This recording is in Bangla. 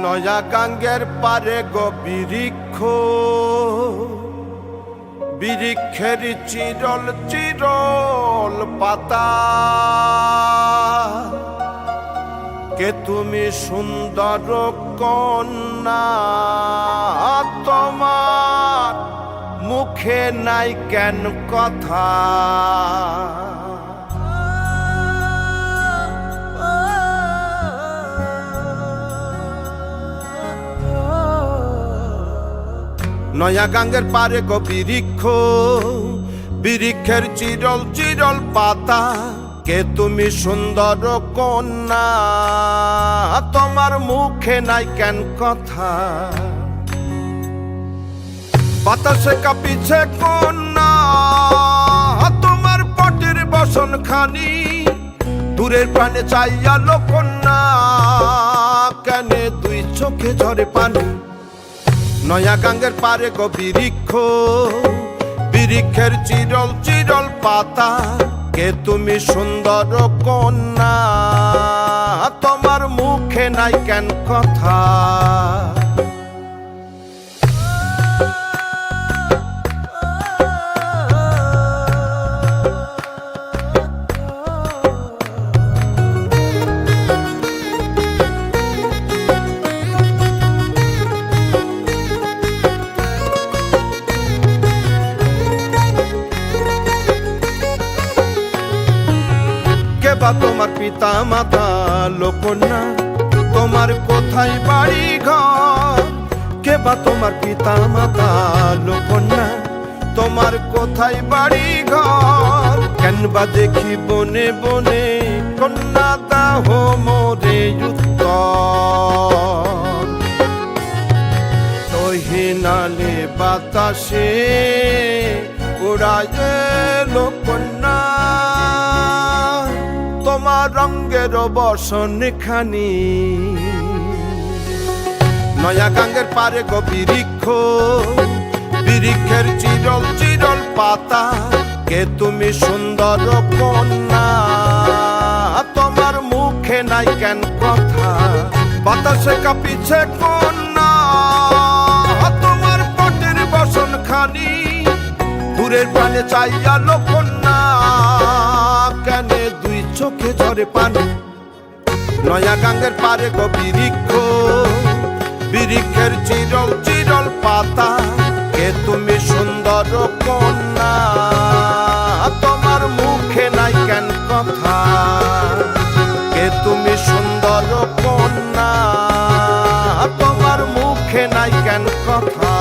নয়া গাঙ্গের পারে গো বৃক্ষ, বৃক্ষের চিরল চিরল পাতা। কে তুমি সুন্দর কন্যা, তোমার মুখে নাই কেন কথা। নয়া গাঙ্গের পারে গো বৃক্ষ, বৃক্ষের চিরল চিরল পাতা। কে তুমি সুন্দর কন্যা, তোমার মুখে নাই কেন কথা। বাতাসে কাঁপিছে কন্যা, তোমার পটের বসন খানি। দূরের প্রাণে চাইয়ালো কন্যা, কেনে দুই চোখে ঝরে পানি। নয়া গাঙ্গের পারে গো বৃক্ষ, বৃক্ষের চিরল চিরল পাতা। কে তুমি সুন্দর কন্যা, তোমার মুখে নাই কেন কথা। বা তোমার পিতা মাতা লোকন্যা, তোমার কোথায় বাড়ি ঘর। কে বা তোমার পিতা মাতা লোকন্যা, তোমার কোথায় বাড়ি ঘর। কেন বা দেখি বনে বনে কন্যা দাহ মোরে উত্তর। তহিনালে বাতাসে উড়ায় লোকন্যা, তোমার রঙের বসন খানি। নয়া গাঙ্গের পারে গো বৃক্ষ, বৃক্ষের চিরল চিরল পাতা। কে তুমি সুন্দর কন্যা, তোমার মুখে নাই কেন কথা। বাতাসে কাঁপিছে কন্যা, তোমার পটের বসন খানি। দূরের প্রাণে চাইয়ালো কন্যা, কেনে দুই চোখে ঝরে পানি। নয়া গাঙ্গের পারে গো বৃক্ষ, বৃক্ষের চিরল চিরল পাতা। কে তুমি সুন্দর কন্যা, তোমার মুখে নাই কেন কথা। কে তুমি সুন্দর কন্যা, তোমার মুখে নাই কেন কথা।